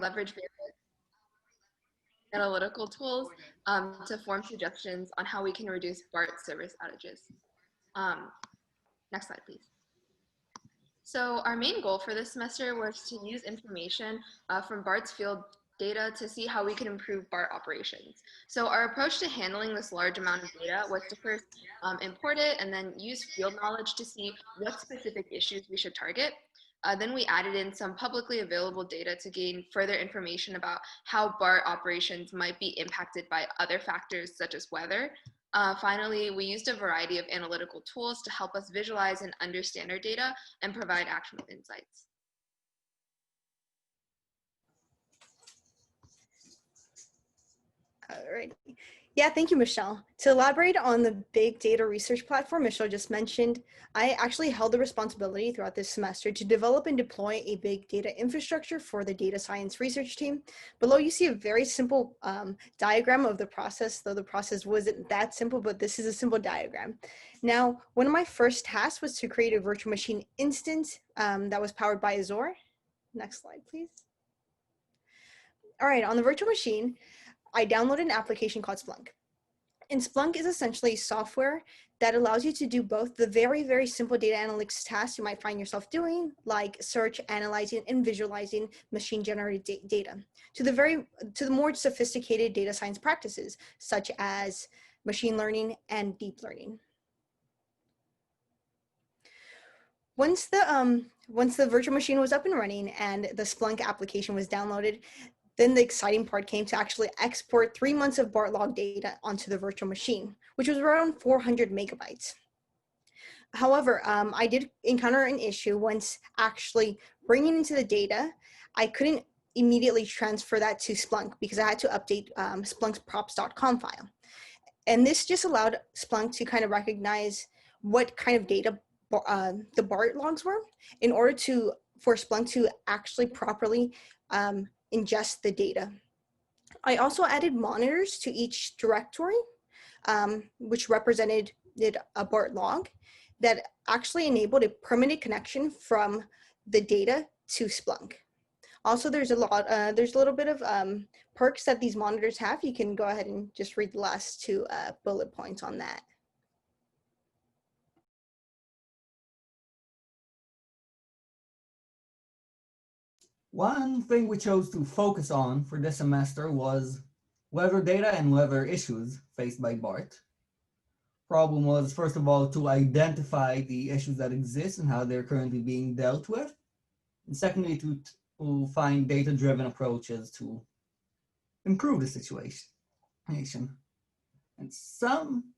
leverage various analytical tools to form suggestions on how we can reduce BART service outages. Next slide, please. So our main goal for this semester was to use information from BART's field data to see how we could improve BART operations. So our approach to handling this large amount of data was to first import it and then use field knowledge to see what specific issues we should target. Then we added in some publicly available data to gain further information about how BART operations might be impacted by other factors such as weather. Finally, we used a variety of analytical tools to help us visualize and understand our data and provide actionable insights. All right. Yeah, thank you, Michelle. To elaborate on the big data research platform Michelle just mentioned, I actually held the responsibility throughout this semester to develop and deploy a big data infrastructure for the data science research team. Below, you see a very simple diagram of the process, though the process wasn't that simple, but this is a simple diagram. Now, one of my first tasks was to create a virtual machine instance that was powered by Azure. Next slide, please. All right, on the virtual machine, I downloaded an application called Splunk. And Splunk is essentially software that allows you to do both the very, very simple data analytics tasks you might find yourself doing, like search, analyzing, and visualizing machine-generated data, to the more sophisticated data science practices, such as machine learning and deep learning. Once the virtual machine was up and running and the Splunk application was downloaded, then the exciting part came to actually export 3 months of BART log data onto the virtual machine, which was around 400 megabytes. However, I did encounter an issue once actually bringing into the data. I couldn't immediately transfer that to Splunk because I had to update Splunk's props.com file. And this just allowed Splunk to kind of recognize what kind of data the BART logs were in order for Splunk to actually properly ingest the data. I also added monitors to each directory, which represented a BART log that actually enabled a permanent connection from the data to Splunk. Also, there's a little bit of perks that these monitors have. You can go ahead and just read the last two bullet points on that. One thing we chose to focus on for this semester was weather data and weather issues faced by BART. Problem was, first of all, to identify the issues that exist and how they're currently being dealt with. And secondly, to find data-driven approaches to improve the situation. And some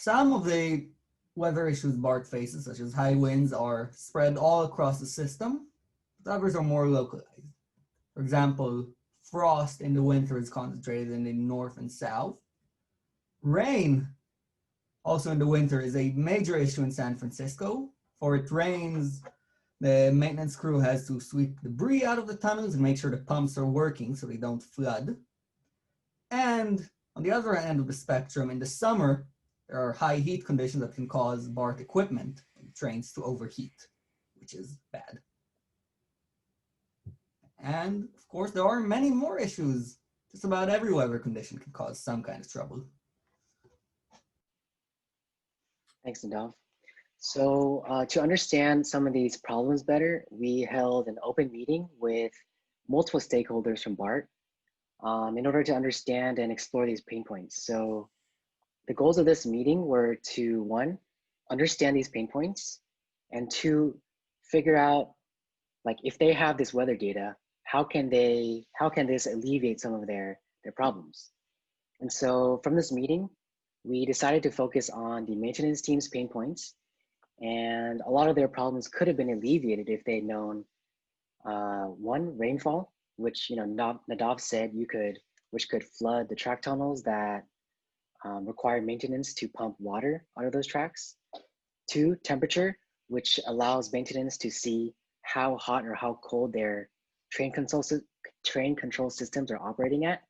of the weather issues BART faces, such as high winds, are spread all across the system, but others are more localized. For example, frost in the winter is concentrated in the north and south. Rain, also in the winter, is a major issue in San Francisco. For it rains, the maintenance crew has to sweep debris out of the tunnels and make sure the pumps are working so they don't flood. And on the other end of the spectrum, in the summer, there are high heat conditions that can cause BART equipment and trains to overheat, which is bad. And of course, there are many more issues. Just about every weather condition can cause some kind of trouble. Thanks, Nadav. So to understand some of these problems better, we held an open meeting with multiple stakeholders from BART in order to understand and explore these pain points. So the goals of this meeting were to, one, understand these pain points, and two, figure out, like, if they have this weather data, how can this alleviate some of their problems? And so from this meeting, we decided to focus on the maintenance team's pain points, and a lot of their problems could have been alleviated if they'd known, one, rainfall, which Nadav said which could flood the track tunnels that require maintenance to pump water out of those tracks. Two, temperature, which allows maintenance to see how hot or how cold their train control systems are operating at.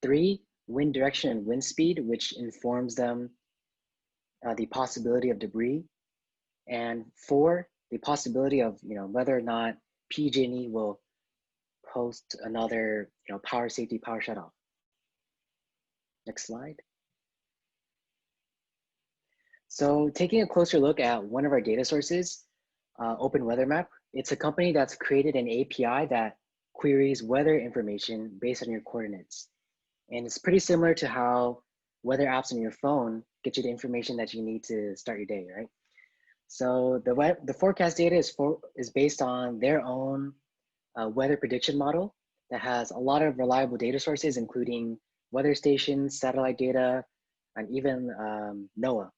Three, wind direction and wind speed, which informs them the possibility of debris. And four, the possibility of whether or not PG&E will post another power safety power shutoff. Next slide. So taking a closer look at one of our data sources, Open Weather Map, it's a company that's created an API that queries weather information based on your coordinates. And it's pretty similar to how weather apps on your phone get you the information that you need to start your day, right? So the forecast data is based on their own weather prediction model that has a lot of reliable data sources, including weather stations, satellite data, and even NOAA,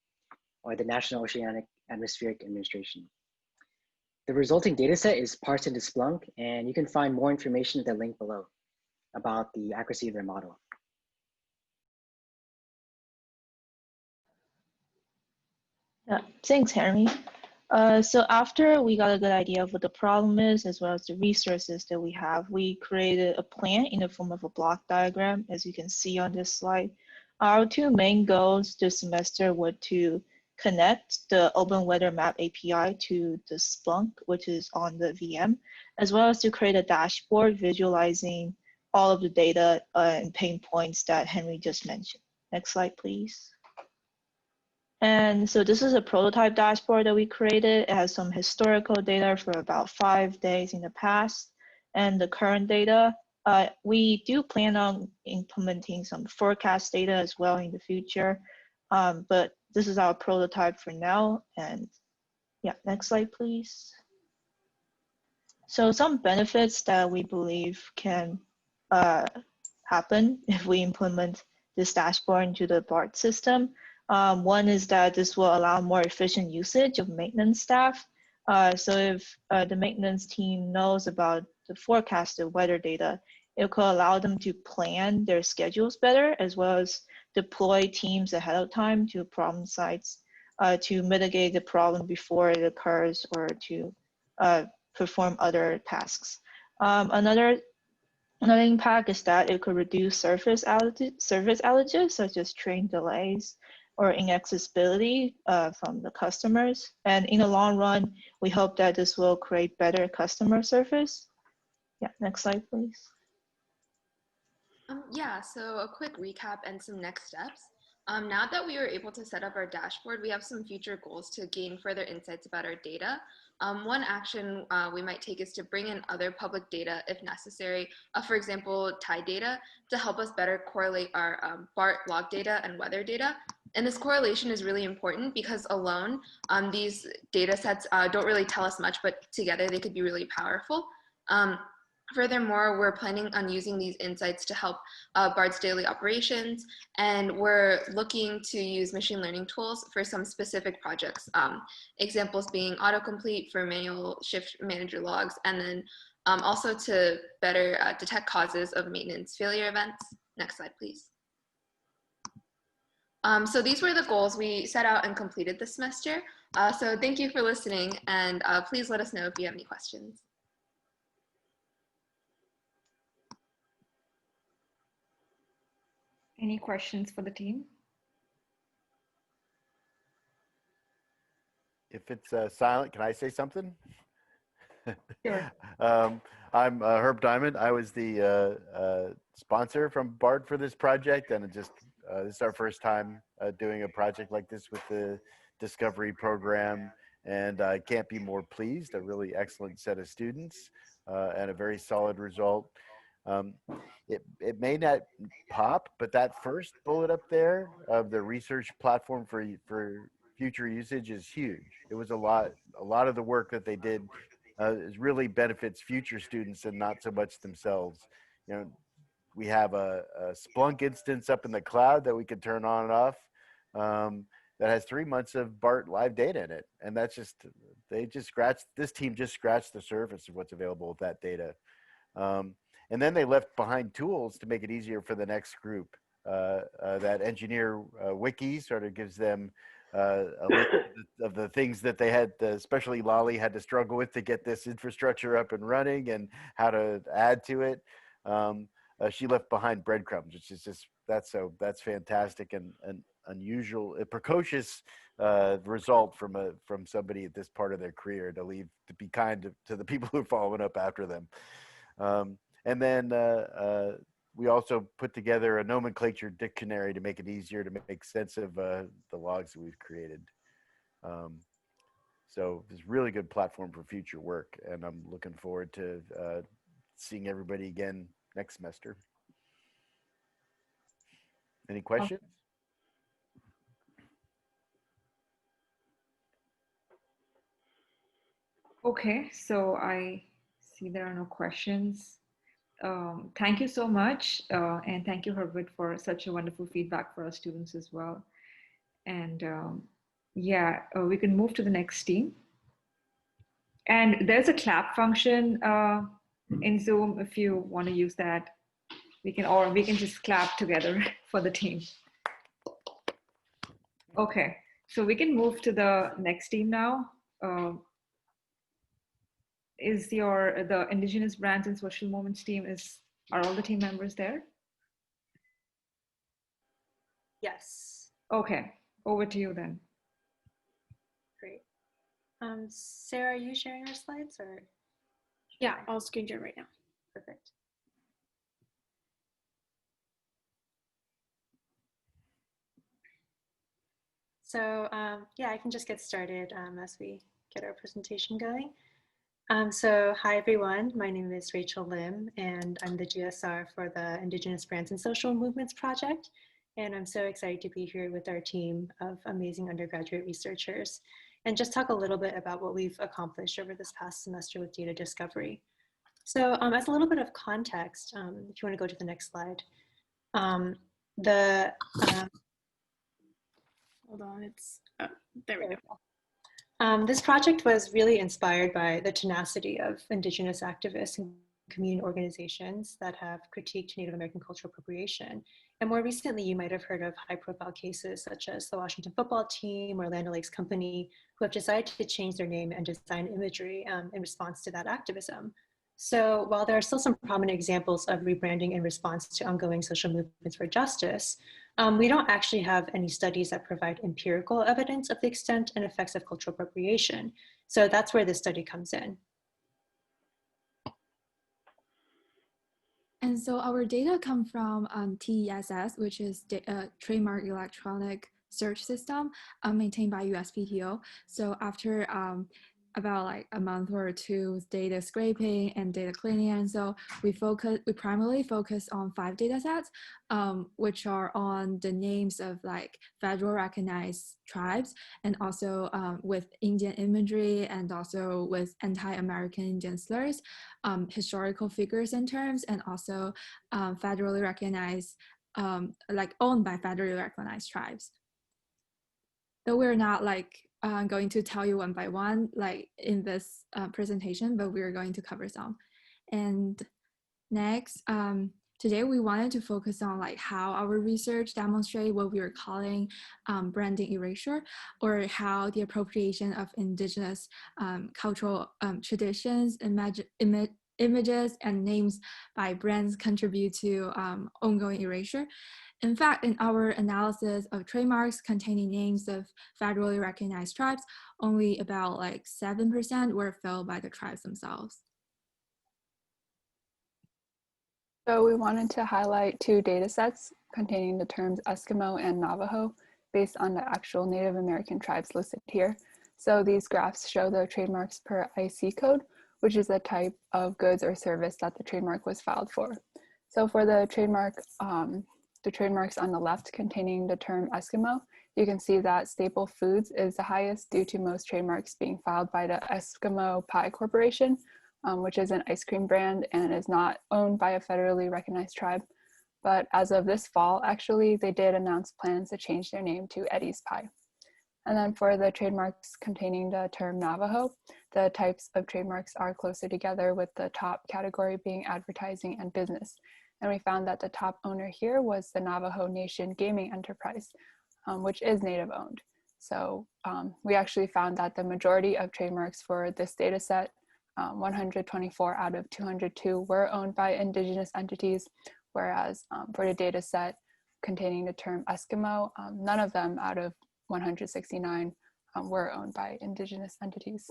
or the National Oceanic Atmospheric Administration. The resulting data set is parsed into Splunk, and you can find more information at the link below about the accuracy of their model. Yeah, thanks, Henry. So after we got a good idea of what the problem is, as well as the resources that we have, we created a plan in the form of a block diagram, as you can see on this slide. Our two main goals this semester were to connect the Open Weather Map API to the Splunk, which is on the VM, as well as to create a dashboard visualizing all of the data and pain points that Henry just mentioned. Next slide, please. And so this is a prototype dashboard that we created. It has some historical data for about 5 days in the past and the current data. We do plan on implementing some forecast data as well in the future, but this is our prototype for now. And yeah, next slide, please. So some benefits that we believe can happen if we implement this dashboard into the BART system. One is that this will allow more efficient usage of maintenance staff. So if the maintenance team knows about the forecasted weather data, it could allow them to plan their schedules better, as well as deploy teams ahead of time to problem sites to mitigate the problem before it occurs, or to perform other tasks. Another impact is that it could reduce service outages, such as train delays or inaccessibility from the customers. And in the long run, we hope that this will create better customer service. Yeah, next slide, please. Yeah, so a quick recap and some next steps. Now that we were able to set up our dashboard, we have some future goals to gain further insights about our data. One action we might take is to bring in other public data if necessary, for example, tide data, to help us better correlate our BART log data and weather data. And this correlation is really important because alone, these data sets don't really tell us much, but together they could be really powerful. Furthermore, we're planning on using these insights to help BART's daily operations, and we're looking to use machine learning tools for some specific projects. Examples being autocomplete for manual shift manager logs, and then also to better detect causes of maintenance failure events. Next slide, please. So these were the goals we set out and completed this semester. So thank you for listening, and please let us know if you have any questions. Any questions for the team? If it's silent, can I say something? Sure. I'm Herb Diamond. I was the sponsor from BART for this project, and this is our first time doing a project like this with the Discovery program, and I can't be more pleased. A really excellent set of students and a very solid result. It may not pop, but that first bullet up there of the research platform for future usage is huge. It was a lot of the work that they did really benefits future students and not so much themselves. You know, we have a Splunk instance up in the cloud that we can turn on and off that has 3 months of BART live data in it, and that's just this team just scratched the surface of what's available with that data. And then they left behind tools to make it easier for the next group. That engineer wiki sort of gives them a list of the things that they had, especially Lolly had to struggle with to get this infrastructure up and running and how to add to it. She left behind breadcrumbs, which is just, that's fantastic. And unusual, a precocious result from somebody at this part of their career to be kind to the people who are following up after them. And then we also put together a nomenclature dictionary to make it easier to make sense of the logs that we've created. So it's a really good platform for future work, and I'm looking forward to seeing everybody again next semester. Any questions? Okay, so I see there are no questions. Thank you so much. And thank you, Herbert, for such a wonderful feedback for our students as well. And yeah, we can move to the next team. And there's a clap function in Zoom if you want to use that. We can just clap together for the team. Okay, so we can move to the next team now. Is the Indigenous Brands and Social Movements team, are all the team members there? Yes. Okay, over to you then. Great. Sarah, are you sharing your slides or? Yeah, I'll screen share right now. Perfect. So yeah, I can just get started as we get our presentation going. So hi everyone, my name is Rachel Lim and I'm the GSR for the Indigenous Brands and Social Movements project. And I'm so excited to be here with our team of amazing undergraduate researchers and just talk a little bit about what we've accomplished over this past semester with data discovery. So as a little bit of context, if you want to go to the next slide, Hold on, there we go. This project was really inspired by the tenacity of Indigenous activists and community organizations that have critiqued Native American cultural appropriation. And more recently, you might have heard of high-profile cases such as the Washington football team or Land O'Lakes Company, who have decided to change their name and design imagery in response to that activism. So while there are still some prominent examples of rebranding in response to ongoing social movements for justice, we don't actually have any studies that provide empirical evidence of the extent and effects of cultural appropriation. So that's where this study comes in. And so our data come from TESS, which is Trademark Electronic Search System maintained by USPTO. So after about like a month or two data scraping and data cleaning, and so we primarily focus on 5 data sets, which are on the names of like federal recognized tribes, and also with Indian imagery, and also with anti-American Indian slurs, historical figures and terms, and also federally recognized, like owned by federally recognized tribes. Though we're not like going to tell you one by one, like in this presentation, but we're going to cover some. And next, today we wanted to focus on like how our research demonstrate what we are calling branding erasure, or how the appropriation of Indigenous cultural traditions, images, and names by brands contribute to ongoing erasure. In fact, in our analysis of trademarks containing names of federally recognized tribes, only about like 7% were filled by the tribes themselves. So we wanted to highlight 2 data sets containing the terms Eskimo and Navajo based on the actual Native American tribes listed here. So these graphs show the trademarks per IC code, which is the type of goods or service that the trademark was filed for. So for the trademarks on the left containing the term Eskimo, you can see that Staple Foods is the highest due to most trademarks being filed by the Eskimo Pie Corporation, which is an ice cream brand and is not owned by a federally recognized tribe. But as of this fall, actually, they did announce plans to change their name to Eddie's Pie. And then for the trademarks containing the term Navajo, the types of trademarks are closer together, with the top category being advertising and business. And we found that the top owner here was the Navajo Nation Gaming Enterprise, which is Native owned. So we actually found that the majority of trademarks for this data set, 124 out of 202, were owned by Indigenous entities, whereas for the data set, containing the term Eskimo. None of them out of 169 were owned by indigenous entities.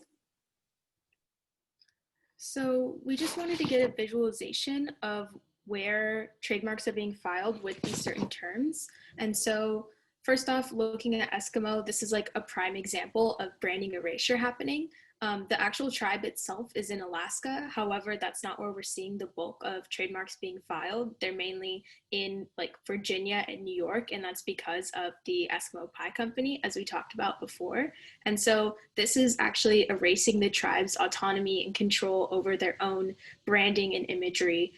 So we just wanted to get a visualization of where trademarks are being filed with these certain terms. And so first off, looking at Eskimo, this is like a prime example of branding erasure happening. The actual tribe itself is in Alaska. However, that's not where we're seeing the bulk of trademarks being filed. They're mainly in like Virginia and New York, and that's because of the Eskimo Pie Company, as we talked about before. And so this is actually erasing the tribe's autonomy and control over their own branding and imagery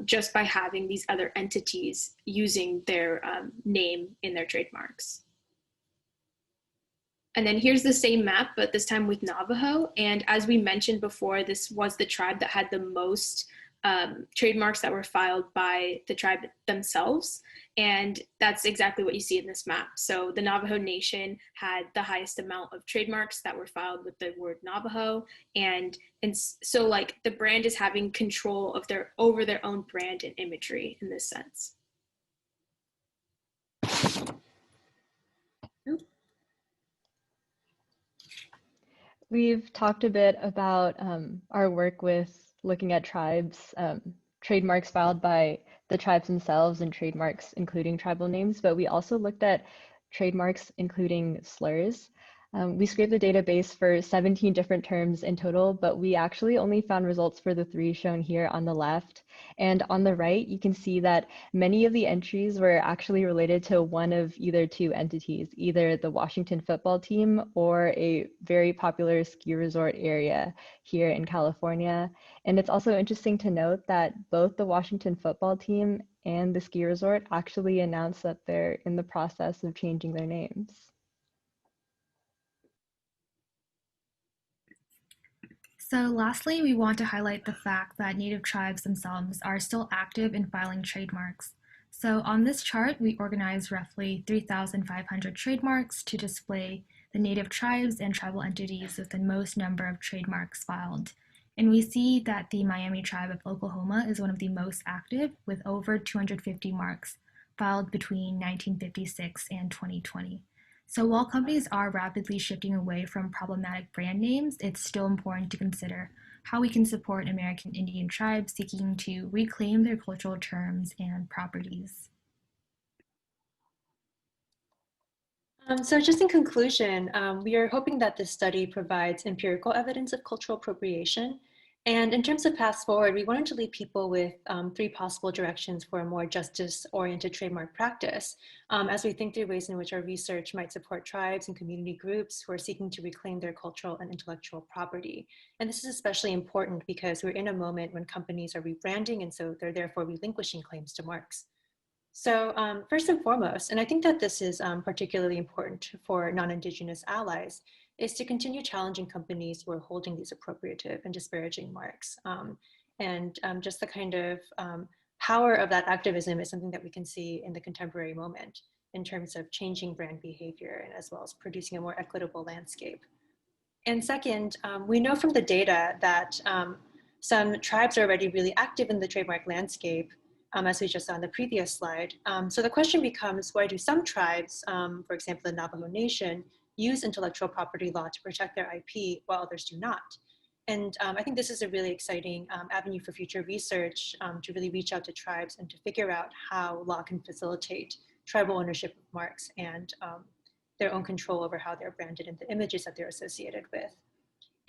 just by having these other entities using their name in their trademarks. And then here's the same map, but this time with Navajo. And as we mentioned before, this was the tribe that had the most trademarks that were filed by the tribe themselves. And that's exactly what you see in this map. So the Navajo Nation had the highest amount of trademarks that were filed with the word Navajo. And so like the brand is having control of over their own brand and imagery in this sense. We've talked a bit about our work with looking at tribes, trademarks filed by the tribes themselves and trademarks including tribal names, but we also looked at trademarks including slurs. We scraped the database for 17 different terms in total, but we actually only found results for the 3 shown here on the left. And on the right, you can see that many of the entries were actually related to one of either 2 entities, either the Washington football team or a very popular ski resort area here in California. And it's also interesting to note that both the Washington football team and the ski resort actually announced that they're in the process of changing their names. So lastly, we want to highlight the fact that Native tribes themselves are still active in filing trademarks. So on this chart, we organized roughly 3,500 trademarks to display the Native tribes and tribal entities with the most number of trademarks filed. And we see that the Miami tribe of Oklahoma is one of the most active with over 250 marks filed between 1956 and 2020. So while companies are rapidly shifting away from problematic brand names, it's still important to consider how we can support American Indian tribes seeking to reclaim their cultural terms and properties. So just in conclusion, we are hoping that this study provides empirical evidence of cultural appropriation. And in terms of paths forward, we wanted to leave people with 3 possible directions for a more justice-oriented trademark practice as we think through ways in which our research might support tribes and community groups who are seeking to reclaim their cultural and intellectual property. And this is especially important because we're in a moment when companies are rebranding, and so they're therefore relinquishing claims to marks. So first and foremost, and I think that this is particularly important for non-Indigenous allies, is to continue challenging companies who are holding these appropriative and disparaging marks. Just the kind of power of that activism is something that we can see in the contemporary moment in terms of changing brand behavior and as well as producing a more equitable landscape. And second, we know from the data that some tribes are already really active in the trademark landscape, as we just saw on the previous slide. So the question becomes, why do some tribes, for example, the Navajo Nation, use intellectual property law to protect their IP while others do not? And I think this is a really exciting avenue for future research to really reach out to tribes and to figure out how law can facilitate tribal ownership of marks and their own control over how they're branded and the images that they're associated with.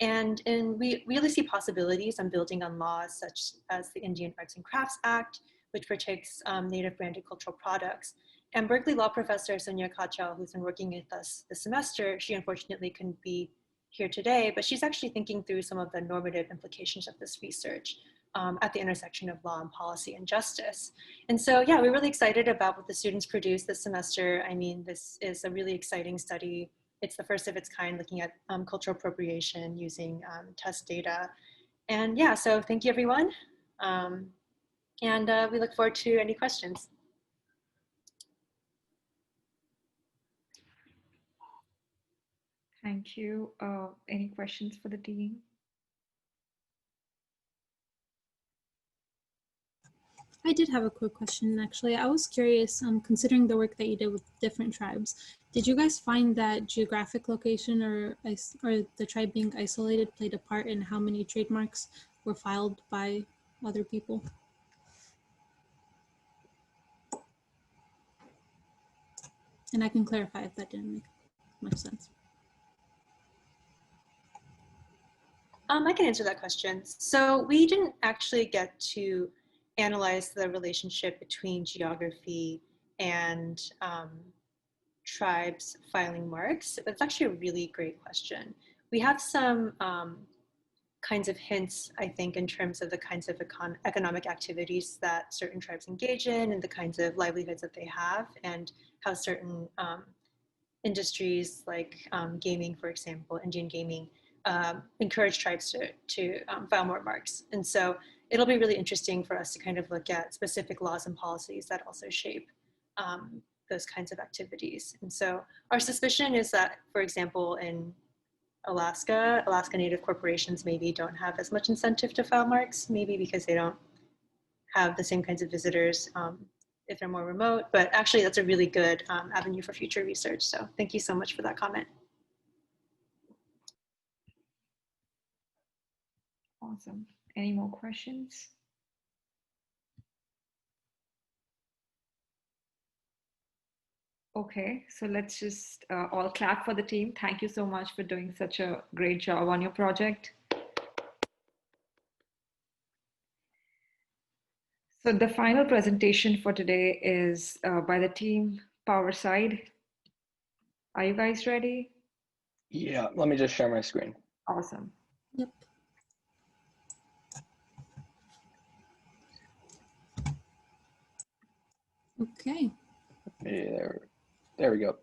And we really see possibilities on building on laws such as the Indian Arts and Crafts Act, which protects Native branded cultural products. And Berkeley law professor Sonia Kachal, who's been working with us this semester, she unfortunately couldn't be here today, but she's actually thinking through some of the normative implications of this research at the intersection of law and policy and justice. And so, yeah, we're really excited about what the students produced this semester. I mean, this is a really exciting study. It's the first of its kind looking at cultural appropriation using test data. And yeah, so thank you, everyone. And we look forward to any questions. Thank you. Any questions for the dean? I did have a quick question, actually. I was curious, considering the work that you did with different tribes, did you guys find that geographic location or the tribe being isolated played a part in how many trademarks were filed by other people? And I can clarify if that didn't make much sense. I can answer that question. So we didn't actually get to analyze the relationship between geography and tribes filing marks. That's actually a really great question. We have some kinds of hints, I think, in terms of the kinds of economic activities that certain tribes engage in and the kinds of livelihoods that they have, and how certain industries like gaming, for example, Indian gaming, encourage tribes to file more marks. And so it'll be really interesting for us to kind of look at specific laws and policies that also shape those kinds of activities. And so our suspicion is that, for example, in Alaska Native corporations maybe don't have as much incentive to file marks, maybe because they don't have the same kinds of visitors if they're more remote. But actually, that's a really good avenue for future research. So thank you so much for that comment. Awesome. Any more questions? Okay, so let's just all clap for the team. Thank you so much for doing such a great job on your project. So the final presentation for today is by the team Powerside. Are you guys ready? Yeah, let me just share my screen. Awesome. Yep. Okay. Yeah, there we go.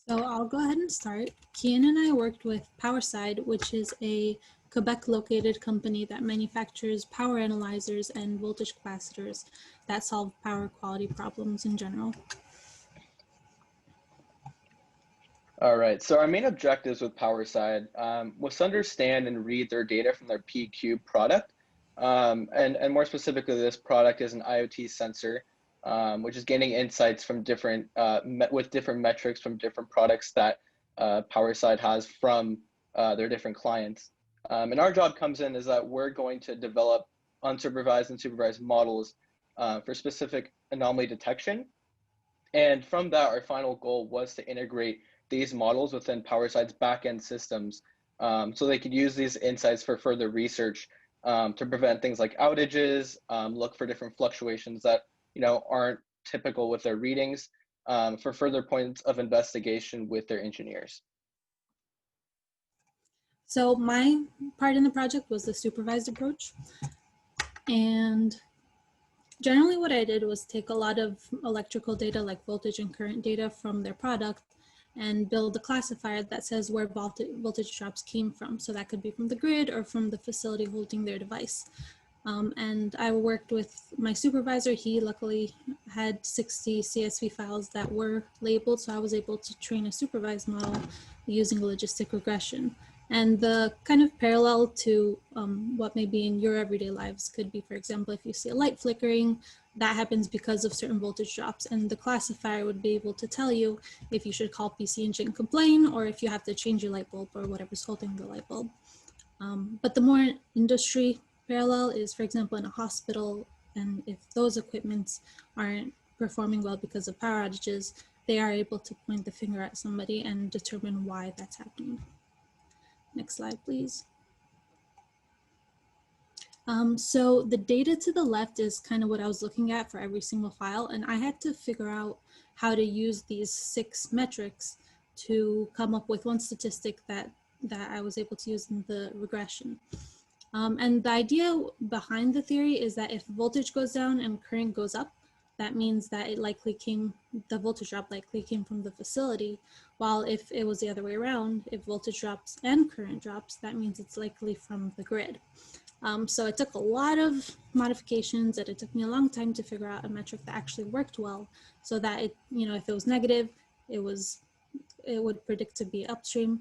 So I'll go ahead and start. Kian and I worked with Powerside, which is a Quebec-located company that manufactures power analyzers and voltage capacitors that solve power quality problems in general. All right, so our main objectives with Powerside was to understand and read their data from their PQ product. And more specifically, this product is an IoT sensor, which is gaining insights from different, with different metrics from different products that Powerside has from their different clients. And our job comes in is that we're going to develop unsupervised and supervised models for specific anomaly detection. And from that, our final goal was to integrate these models within Powerside's backend systems so they could use these insights for further research to prevent things like outages, look for different fluctuations that aren't typical with their readings, for further points of investigation with their engineers. So my part in the project was the supervised approach. And generally what I did was take a lot of electrical data like voltage and current data from their product and build a classifier that says where voltage drops came from. So that could be from the grid or from the facility holding their device. And I worked with my supervisor. He luckily had 60 CSV files that were labeled, so I was able to train a supervised model using logistic regression. And the kind of parallel to what may be in your everyday lives could be, for example, if you see a light flickering, that happens because of certain voltage drops, and the classifier would be able to tell you if you should call PC-Engine and complain, or if you have to change your light bulb or whatever's holding the light bulb. But the more industry parallel is, for example, in a hospital, and if those equipments aren't performing well because of power outages, they are able to point the finger at somebody and determine why that's happening. Next slide, please. So the data to the left is kind of what I was looking at for every single file, and I had to figure out how to use these 6 metrics to come up with one statistic that I was able to use in the regression. And the idea behind the theory is that if voltage goes down and current goes up, that means that the voltage drop likely came from the facility, while if it was the other way around, if voltage drops and current drops, that means it's likely from the grid. So it took a lot of modifications, and it took me a long time to figure out a metric that actually worked well, so that if it was negative, it would predict to be upstream,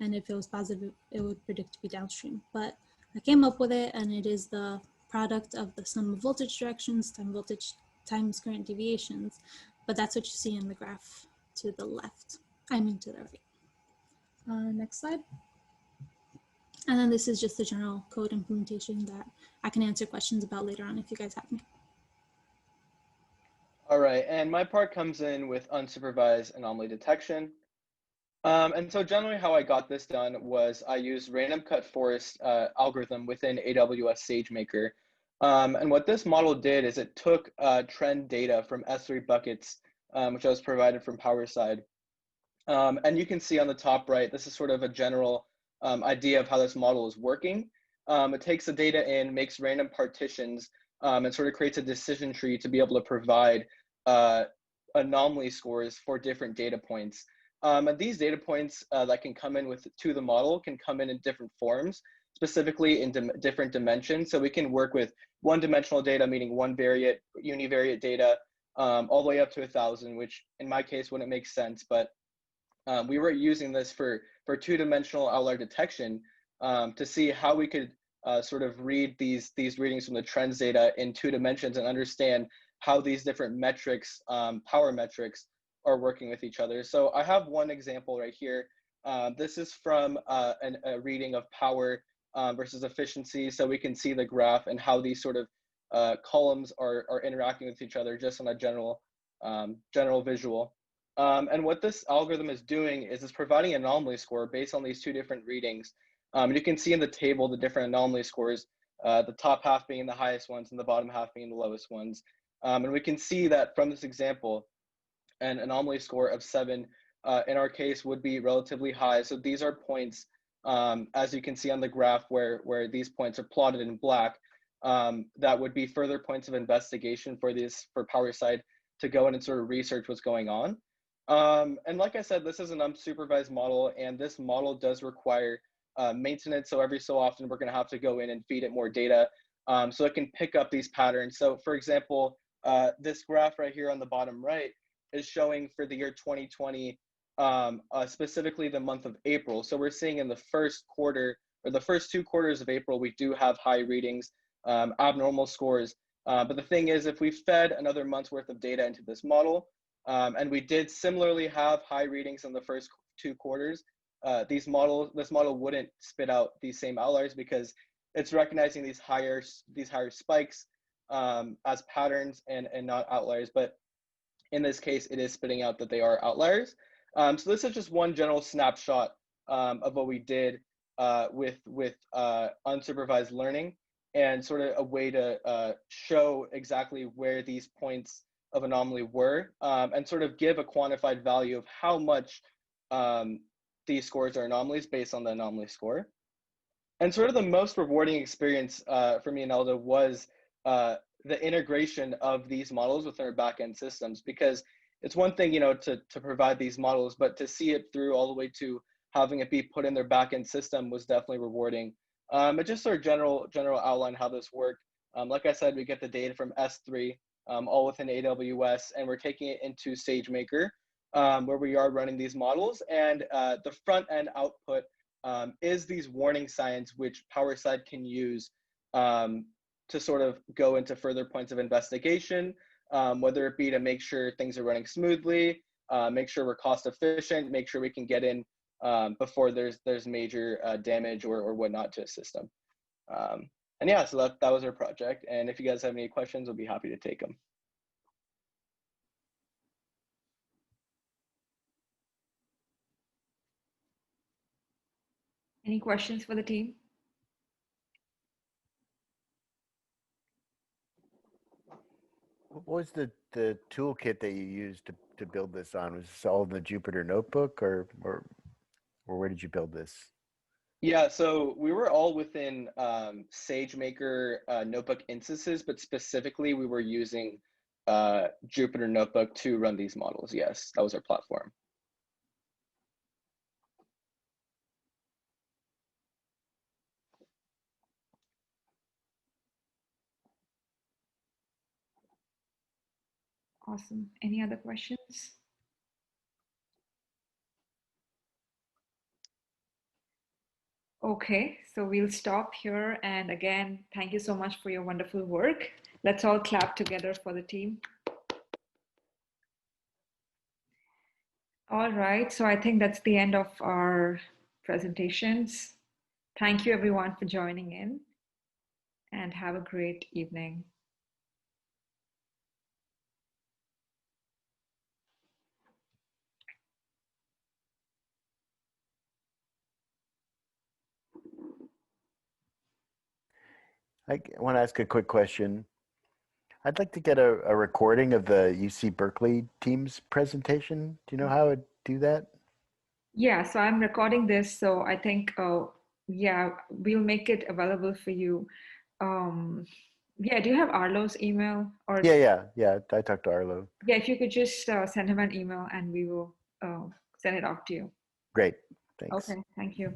and if it was positive, it would predict to be downstream. But I came up with it, and it is the product of the sum of voltage directions times current deviations, but that's what you see in the graph to the left. I mean to the right. Next slide. And then this is just the general code implementation that I can answer questions about later on if you guys have any. All right, and my part comes in with unsupervised anomaly detection. And so generally how I got this done was I used random cut forest algorithm within AWS SageMaker. And what this model did is it took trend data from S3 buckets, which I was provided from PowerSide. And you can see on the top right, this is sort of a general idea of how this model is working. It takes the data in, makes random partitions, and sort of creates a decision tree to be able to provide anomaly scores for different data points. And these data points that can come in to the model can come in different forms, specifically in different dimensions. So we can work with one-dimensional data, meaning univariate data, all the way up to 1,000, which in my case wouldn't make sense. But we were using this for two-dimensional outlier detection to see how we could sort of read these readings from the trends data in 2 dimensions and understand how these different metrics, power metrics, are working with each other. So I have one example right here. This is from a reading of power versus efficiency. So we can see the graph and how these sort of columns are interacting with each other just on a general visual. And what this algorithm is doing is it's providing an anomaly score based on these 2 different readings. You can see in the table the different anomaly scores, the top half being the highest ones and the bottom half being the lowest ones. And we can see that from this example, an anomaly score of 7 in our case would be relatively high. So these are points, as you can see on the graph where these points are plotted in black, that would be further points of investigation for PowerSide to go in and sort of research what's going on. And like I said, this is an unsupervised model, and this model does require maintenance. So every so often, we're going to have to go in and feed it more data so it can pick up these patterns. So for example, this graph right here on the bottom right is showing for the year 2020, specifically the month of April. So we're seeing in the first quarter, or the first 2 quarters of April, we do have high readings, abnormal scores. But the thing is, if we fed another month's worth of data into this model, and we did similarly have high readings in the first 2 quarters, this model wouldn't spit out these same outliers because it's recognizing these higher spikes as patterns and not outliers. But in this case, it is spitting out that they are outliers. So this is just one general snapshot of what we did with unsupervised learning, and sort of a way to show exactly where these points of anomaly were, and sort of give a quantified value of how much these scores are anomalies based on the anomaly score. And sort of the most rewarding experience for me and Elda was the integration of these models within our backend systems, because it's one thing, to provide these models, but to see it through all the way to having it be put in their backend system was definitely rewarding. But just sort of general outline how this worked. Like I said, we get the data from S3, all within AWS, and we're taking it into SageMaker, where we are running these models. And the front end output is these warning signs, which PowerSide can use to sort of go into further points of investigation, whether it be to make sure things are running smoothly, make sure we're cost efficient, make sure we can get in before there's major damage or whatnot to a system. And yeah, so that was our project. And if you guys have any questions, we'll be happy to take them. Any questions for the team? What was the toolkit that you used to build this on? Was this all in the Jupyter notebook, or where did you build this? Yeah, so we were all within SageMaker notebook instances, but specifically we were using Jupyter Notebook to run these models. Yes, that was our platform. Awesome. Any other questions? Okay, so we'll stop here. And again, thank you so much for your wonderful work. Let's all clap together for the team. All right, so I think that's the end of our presentations. Thank you everyone for joining in and have a great evening. I want to ask a quick question. I'd like to get a recording of the UC Berkeley team's presentation. Do you know how to do that? Yeah, so I'm recording this, so I think, yeah, we'll make it available for you. Yeah, do you have Arlo's email? Or Yeah. I talked to Arlo. yeah, if you could just send him an email and we will send it off to you. Great. Thanks. Okay, thank you.